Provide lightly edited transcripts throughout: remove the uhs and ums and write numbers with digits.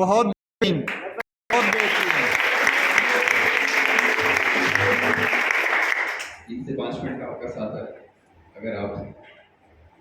بہت بہترین، بہت بہترین۔ 3 سے 5 منٹ آپ کا ساتھ ہے، اگر آپ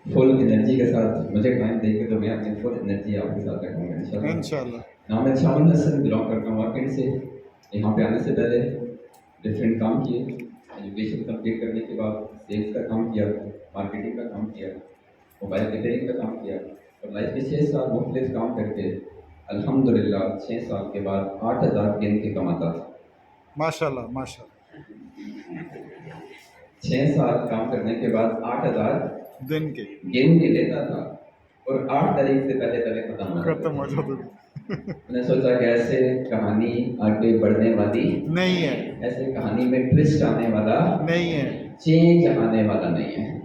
فل انرجی کے ساتھ مجھے ٹائم دیں گے تو میں اپنی فل انرجی آپ کے ساتھ رکھوں گا انشاءاللہ۔ نام میں شامل حسن بلانگ کرتا ہوں مارکیٹ سے۔ یہاں پہ آنے سے پہلے ڈفرینٹ کام کیے، ایجوکیشن کمپلیٹ کرنے کے بعد سیلس کا کام کیا، مارکیٹنگ کا کام کیا، موبائل ریپیئرنگ کا کام کیا، اور لائف کے 6 سال مختلف کام کر کے الحمدللہ 6 سال کے بعد 8,000 دن کے کماتا تھا۔ ماشاءاللہ ماشاءاللہ۔ 6 سال کام کرنے کے بعد 8,000 دن کے گن کے لیتا تھا، اور 8 تاریخ سے پہلے ختم ہو جاتا تھا۔ میں نے سوچا کہ ایسے کہانی آگے بڑھنے والی نہیں ہے، ایسے کہانی میں ٹوسٹ آنے والا نہیں ہے، چینج آنے والا نہیں ہے۔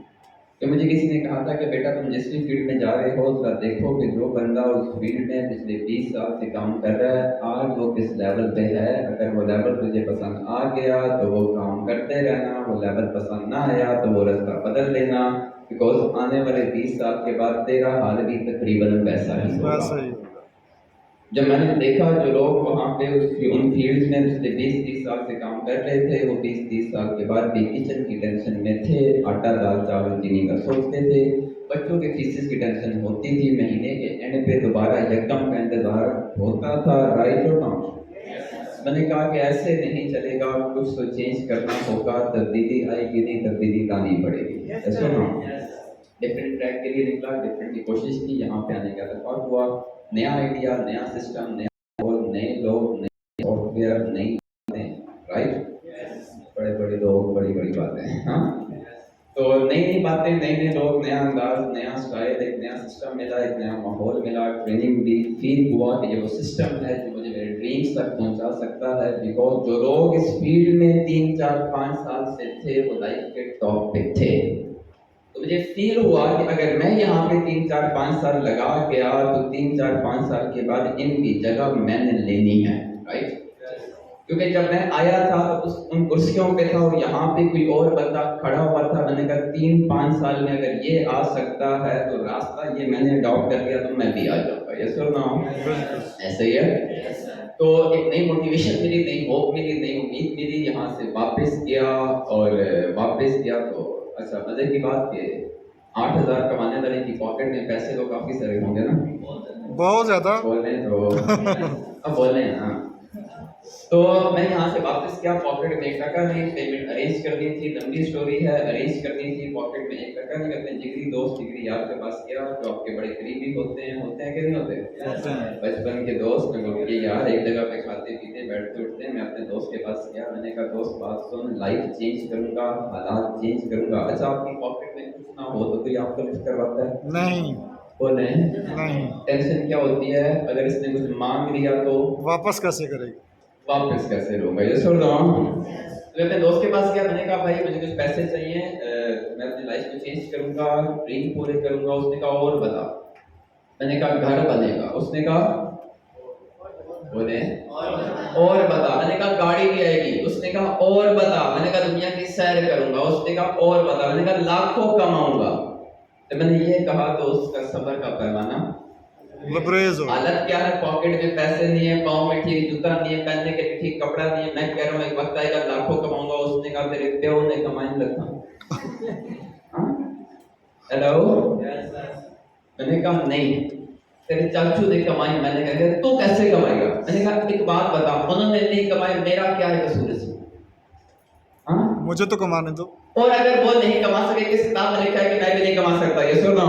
کہ مجھے کسی نے کہا تھا کہ بیٹا تم جس بھی فیلڈ میں جا رہے ہو ذرا دیکھو کہ جو بندہ اس فیلڈ میں پچھلے 20 سال سے کام کر رہا ہے آج وہ کس لیول پہ ہے۔ اگر وہ لیول تجھے پسند آ گیا تو وہ کام کرتے رہنا، وہ لیول پسند نہ آیا تو وہ رستہ بدل لینا، بیکاز آنے والے 20 سال کے بعد تیرا حال بھی تقریباً ویسا ہی ہوگا۔ ویسا ہی ہوگا۔ جب میں نے دیکھا جو لوگ وہاں پہ ان فیلڈز میں پچھلے 20-30 سال سے کام کر رہے تھے، وہ 20-30 سال کے بعد بھی کچن کی ٹینشن میں تھے، آٹا دال چاول جینے کا سوچتے تھے، بچوں کے فیسز کی ٹینشن ہوتی تھی، مہینے کے اینڈ پہ دوبارہ یکم کا انتظار ہوتا تھا، رائٹ اور رانگ؟ میں نے کہا کہ ایسے نہیں چلے گا، کچھ تو چینج کرنا ہوگا، تبدیلی آئے گی نہیں تبدیلی لانی پڑے گی، ایسے نا؟ ڈفرینٹ ٹریک کے لیے نکلا، ڈفرینٹ کی کوشش کی، یہاں پہ آنے کا اتفاق ہوا، نیا آئیڈیا، نیا سسٹم، نیا ماحول، نئے لوگ، نئے سافٹ ویئر، نئی باتیں، رائٹ؟ بڑے بڑے لوگ، بڑی بڑی باتیں، ہاں؟ تو نئی باتیں، نئے لوگ، نیا انداز، نیا اسٹائل، ایک نیا سسٹم ملا، ایک نیا ماحول ملا، ٹریننگ بھی، فیل ہوا کہ یہ وہ سسٹم ہے جو مجھے میرے ڈریمز تک پہنچا سکتا ہے، بیکاز جو لوگ اس فیلڈ میں 3 4 5 سال سے تھے وہ لائف کے ٹاپ پہ تھے۔ تو مجھے فیل ہوا کہ اگر میں یہاں پہ 3 4 5 سال لگا گیا تو 3 4 5 سال کے بعد ان کی جگہ میں نے لینی ہے، رائٹ؟ کیونکہ جب میں آیا تھا تو ان کرسیوں پہ تھا اور یہاں پہ کوئی اور بندہ کھڑا ہوا تھا، میں نے کہا 3 5 سال میں اگر یہ آ سکتا ہے تو راستہ یہ میں نے اڈاپٹ کر لیا تو میں بھی آ جاؤں گا، یس اور نو؟ ایسے ہی ہے۔ تو ایک نئی موٹیویشن ملی، نئی ہوپ ملی، نئی امید ملی، یہاں سے واپس گیا، اور واپس گیا تو اچھا مزے کی بات کہ 8,000 کمانے والے کی پاکٹ میں پیسے تو کافی سارے ہوں گے نا؟ بہت زیادہ۔ بولیں تو اب بولیں ہاں۔ تو میں یہاں سے واپس کیا، پاکٹ میں 1 ٹکا نہیں، پیمنٹ ارینج کرنی تھی، لمبی سٹوری ہے، ارینج کرنی تھی، پاکٹ میں 1 ٹکا نہیں، اپنے جگری دوست، جگری یار کے پاس گیا جو آپ کے بڑے قریبی ہوتے ہیں کہ نہیں ہوتے؟ بچپن کے دوست، کہ یار ایک جگہ پہ کھاتے پیتے بیٹھتے اٹھتے ہیں، میں اپنے دوست کے پاس گیا، میں نے کہا دوست بات سن، لائف چینج کروں گا، حالات چینج کروں گا۔ اچھا آپ کی پاکٹ میں کچھ نہ ہو تو کوئی آپ کو لفٹ کرواتا ہے؟ نہیں بولیں نہیں۔ ٹینشن کیا ہوتی ہے اگر اس نے کچھ مانگ لیا تو واپس کیسے کرے گی؟ واپس کیسے لوں گا، یہ سن رہا ہوں۔ میں اپنے دوست کے پاس گیا، میں نے کہا بھائی مجھے کچھ پیسے چاہیے، میں اپنی لائف کو چینج کروں گا، ڈریم پورے کروں گا۔ اس نے کہا اور بتا۔ میں نے کہا گھر بنے گا۔ اس نے کہا بولے اور بتا۔ میں نے کہا گاڑی بھی آئے گی۔ اس نے کہا اور بتا۔ میں نے کہا دنیا کی سیر کروں گا۔ اس نے کہا اور بتا۔ میں نے کہا لاکھوں کماؤں گا۔ تو میں نے یہ کہا تو اس کا صبر کا پیمانہ لبریز ہو۔ حالت کیا ہے، پاکٹ میں پیسے نہیں ہے، پاؤں میں ٹھیک جوتا نہیں ہے، پہننے کے لیے ٹھیک کپڑا نہیں ہے۔ میں کہہ رہا ہوں ایک وقت آئے گا لاکھوں کماؤں گا۔ اس نے کہا تیرے پیو نے کمائیں لگا۔ ہیلو، میں نے کہا نہیں، تیرے چاچو نے کمائی۔ میں نے کہا تو کیسے کمائے گا؟ میں نے کہا ایک بات بتا، انہوں نے نہیں کمائی، میرا کیا ہے قصور اس میں؟ مجھے تو کمانے دو۔ اور اگر وہ نہیں کما سکے، کس کتاب میں لکھا ہے کہ میں بھی نہیں کما سکتا؟ یہ سنو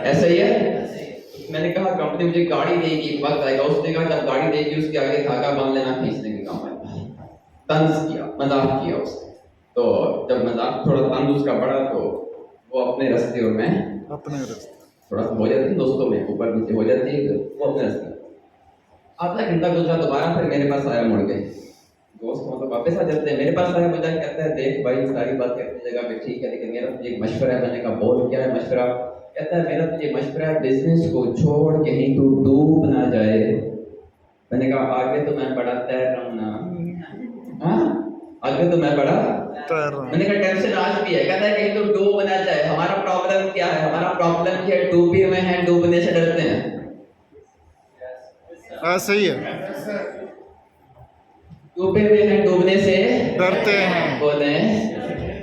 ایسا ہی ہے۔ میں نے کہا کمپنی مجھے گاڑی دے گی، وقت آئے گا۔ اس نے کہا جب گاڑی دے گی اس کے آگے دھاگا باندھ لینا، کھینچنے کے کام آئے گا۔ طنز کیا، مذاق کیا اس نے۔ تو جب مذاق تھوڑا طنز اس کا بڑا تو وہ اپنے رستے اور میں اپنے راستے۔ تھوڑا سا ہو جاتی دوستوں میں اوپر نیچے ہو جاتی ہے، وہ اپنے رستے۔ آدھا گھنٹہ گزرا، دوبارہ پھر میرے پاس آیا، مڑ گئے دوست، مطلب واپس آ جاتے ہیں۔ میرے پاس آیا، مجھے کہتا ہے دیکھ بھائی ساری بات اپنی جگہ پہ ٹھیک ہے، لیکن میرا تجھے ایک مشورہ ہے۔ میں نے کہا بول کیا ہے مشورہ؟ کہتا ہے میرا تجھے مشورہ ہے بزنس کو چھوڑ کہیں تو ڈوب نہ جائے۔ میں نے کہا آگے تو میں بڑا تیر رہا ہوں نا، آگے تو میں بڑا تیر رہا ہوں۔ میں نے کہا ٹینشن آج بھی ہے۔ کہتا ہے کہیں تو ڈوب نہ جائے۔ ہمارا پرابلم کیا ہے؟ ہمارا پرابلم یہ ڈوبے ہوئے ہیں، ڈوبنے سے ڈرتے ہیں۔ ایسے ہی ہے. ڈوبے ہوئے ہیں ڈوبنے سے ڈرتے ہیں. بولے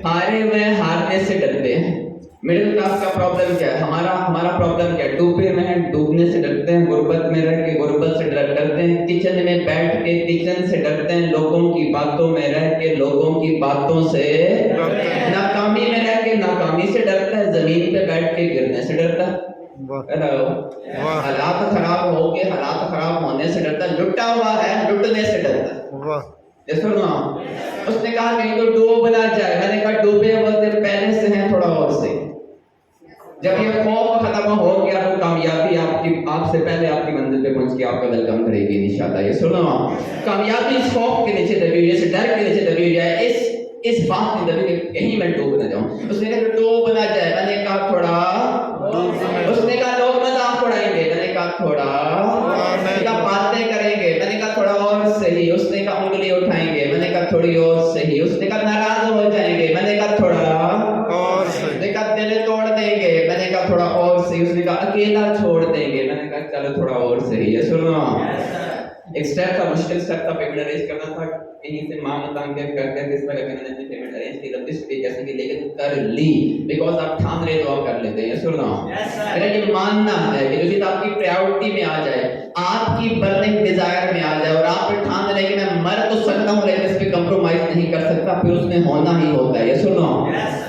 ہارے ہوئے ہیں ہارنے سے ڈرتے ہیں. مڈل کلاس کا پرابلم کیا ہے؟ ہمارا پرابلم کیا ہے؟ ڈوبے ہوئے ہیں ڈوبنے سے ڈرتے ہیں، غربت میں رہ کے غربت سے ڈرتے ہیں، کچن میں بیٹھ کے کچن سے ڈرتے ہیں، لوگوں کی باتوں میں رہ کے لوگوں کی باتوں سے ڈرتے ہیں. ناکامی میں رہ کے ناکامی سے ڈرتا ہے، زمین پہ بیٹھ کے گرنے سے ڈرتا ہے. واہ حالات خراب ہو کے حالات خراب ہونے سے ڈرتا ہے، لٹا ہوا ہے لٹنے سے ڈرتا ہے. واہ. سنو، اس نے کہا کہیں تو ڈوب نہ جائے. میں نے کہا ڈوبے بولتے پہلے سے ہیں تھوڑا اور سے. جب یہ خوف ختم ہو گیا تو کامیابی آپ سے پہلے آپ کی منزل پہ پہنچ کے آپ کا ویلکم کرے گی انشاءاللہ. یہ سنو، کامیابی اس خوف کے نیچے دبی ہوئی ہے، اس ڈر کے نیچے دبی ہوئی ہے، اس بات کی دبی کہ کہیں میں ڈوب نہ جاؤں. اس نے کہا ڈوب نہ جائے. میں نے کہا تھوڑا. اس نے کہا لوگ مذاق اڑائیں گے. میں نے کہا تھوڑا. اس نے کہا باتیں کریں گے. میں نے کہا تھوڑا اور صحیح. اس نے کہا انگلی اٹھائیں گے. میں نے کہا تھوڑی اور صحیح. اس نے کہا ناراض ہو جائیں گے. میں نے کہا تھوڑا اور اس صحیح. نے کہا دل توڑ دیں گے. میں نے کہا تھوڑا اور صحیح. اس نے کہا اکیلا چھوڑ دیں گے. میں نے کہا چلو تھوڑا اور صحیح ہے. سنو، ایک سٹیپ تھا، مشکل سٹیپ تھا، پیمنٹ ارینج کرنا تھا. کہیں سے مانگ مانگ کے کر کر اس طرح میں نے اپنی پیمنٹ ارینج کی. تب اس پہ کیسے کی لیکن کر لی بیکاز آپ ٹھان رہے تو آپ کر لیتے ہیں. سنو، میرا یہ ماننا ہے کہ جو چیز آپ کی پریورٹی میں آ جائے، آپ کی برننگ ڈیزائر میں آ جائے اور آپ ٹھان لیں کہ میں مر تو سکتا ہوں لیکن اس پہ کمپرومائز نہیں کر سکتا، پھر اس میں ہونا ہی ہوتا ہے. یہ سنو،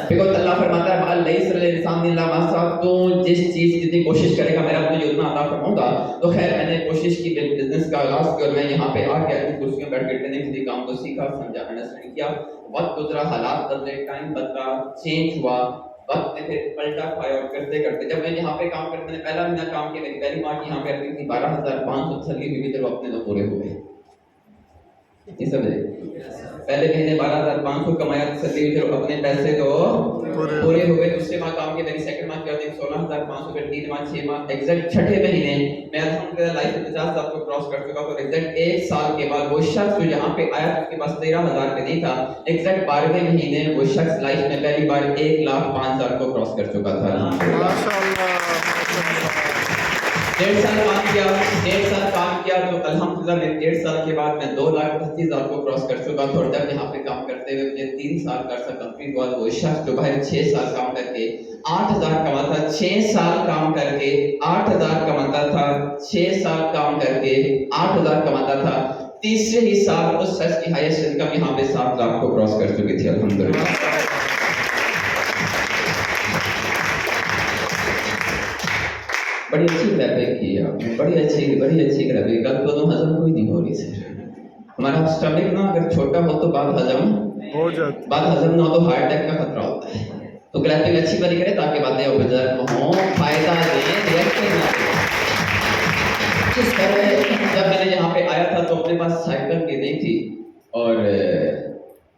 بیکاز اللہ فرماتا ہے لیس الانسان الا ما سعى. تو جس چیز کی جتنی کوشش کرے گا میرا تجھے اتنا عطا فرماؤں گا. تو خیر میں نے کوشش کی، بزنس کا آغاز کیا اور میں یہاں پہ آ گیا ان کرسیوں بیٹھ کے ٹریننگ کی، کام کو سیکھا، سمجھا، انڈرسٹینڈ کیا. وقت گزرا، حالات بدلے، ٹائم بدلا، چینج ہوا، وقت نے پھر پلٹا کھایا اور کرتے کرتے جب میں یہاں پہ کام کرتا، میں نے پہلا مہینہ کام کیا، میری پہلی مارچ یہاں پہ آتی تھی 12,500 تسلی ہوئی تھی، وہ اپنے تو پورے ہو گئے. یہ سمجھے، پہلے مہینے 12,500 کمایا تسلی ہوئی، پھر اپنے پیسے تو پورے ہو گئے. دوسرے ماہ کام کیا، میری سیکنڈ ماہ کیا ہوتی 16,500، پھر 3 ماہ 6 ماہ ایگزیکٹ چھٹے مہینے میں الحمدللہ لائف میں 50,000 کو کراس کر چکا. اور ایگزیکٹ 1 سال کے بعد وہ شخص جو یہاں پہ آیا اس کے پاس 13,000 کا نہیں تھا، ایگزیکٹ 12ویں مہینے وہ شخص لائف میں پہلی بار 1,05,000 کو کراس کر چکا تھا. ماشاءاللہ. 1.5 سال کام کیا تو الحمدللہ میں 1.5 سال کے بعد میں 2,38,000 کو کراس کر چکا تھا. اور جب یہاں پہ کام کرتے ہوئے مجھے 3 سال کا عرصہ کمپلیٹ ہوا تو وہ شخص جو باہر 6 سال کام کر کے 8,000 کماتا، 6 سال کام کر کے 8,000 کماتا تھا، 6 سال کام کر کے 8,000 کماتا تھا. تیسرے ہی سال اس شخص کی ہائیسٹ انکم یہاں پہ 7 لاکھ کو کراس کر چکی تھی الحمدللہ. بڑی اچھی گرافک کی آپ نے، بڑی اچھی گرافک. کل تو ہضم کوئی نہیں ہو رہی سر. ہمارا اسٹمک نا اگر چھوٹا ہو تو بات ہضم ہو جاتی. نہ ہو تو ہارٹ اٹیک کا خطرہ ہوتا ہے. تو گرافک اچھی بنی کرے تاکہ باتیں بزرگ ہوں، فائدہ دیں، ریئیکشن نہ دیں. اس طرح جب میں نے یہاں پہ آیا تھا تو اپنے پاس سائیکل کی نہیں تھی اور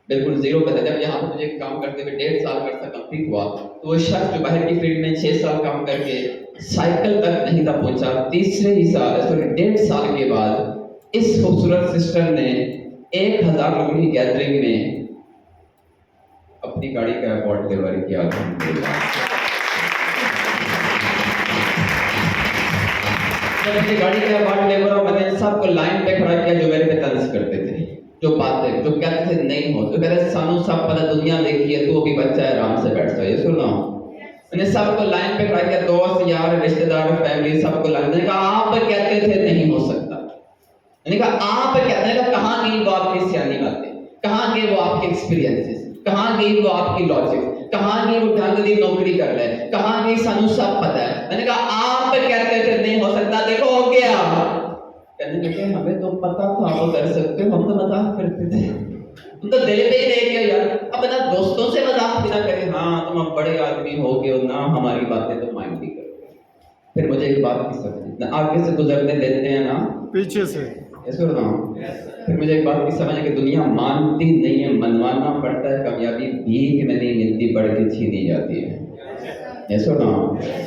بالکل زیرو پہ تھا. جب یہاں پہ مجھے کام کرتے ہوئے 1.5 سال کا عرصہ کمپلیٹ ہوا تو وہ شخص جو باہر کی فیلڈ میں 6 سال کام کر کے سائیکل تک نہیں تھا پہنچا. تیسرے ہی سال 1.5 سال کے بعد اس خوبصورت سسٹر نے 1,000 لوگوں کی گیدرنگ میں اپنی گاڑی کا ایوارڈ ڈیلیور کیا. جب اپنی گاڑی کا ایوارڈ ڈیلیور ہوا میں نے سب کو لائن پہ کھڑا کیا جو میرے پہ طنز کرتے تھے، جو باتیں جو کہتے تھے نہیں ہو، تو کہتے سانو سب پتہ دنیا دیکھی ہے، تو ابھی بچہ ہے آرام سے بیٹھ جائے. سنو، میں نے سب کو لائن پہ کھڑا کیا، دوست یار رشتہ دار فیملی سب کو لائن. میں نے کہا آپ کہتے تھے نہیں ہو سکتا. میں نے کہا آپ کہتے ہیں کہاں گئی وہ آپ کی سیانی باتیں، کہاں گئے وہ آپ کے ایکسپیرینسز، کہاں گئی وہ آپ کی لاجک، کہاں گئی وہ ڈھنگ دی نوکری کر لے، کہاں گئی سانو سب پتہ ہے. میں نے کہا آپ کہتے تھے نہیں ہو سکتا، دیکھو ہو گیا. کہنے لگے ہمیں تو پتہ تھا وہ کر سکتے، ہم تو مذاق کرتے تھے، ہم تو دل پہ ہی لے گیا یار. اب نا دوستوں سے مذاق بھی نہ کرے، ہاں تم اب بڑے آدمی ہو گئے ہو نا، ہماری باتیں تو مائنڈ نہیں کرتے. پھر مجھے ایک بات کی سمجھ، آگے سے گزرنے دیتے ہیں نا پیچھے سے. ایسے ہوتا ہوں. پھر مجھے ایک بات کی سمجھ ہے کہ دنیا مانتی نہیں ہے، منوانا پڑتا ہے. کامیابی بھیک میں نہیں ملتی، بڑھ کے چھینی جاتی ہے. Yes or no?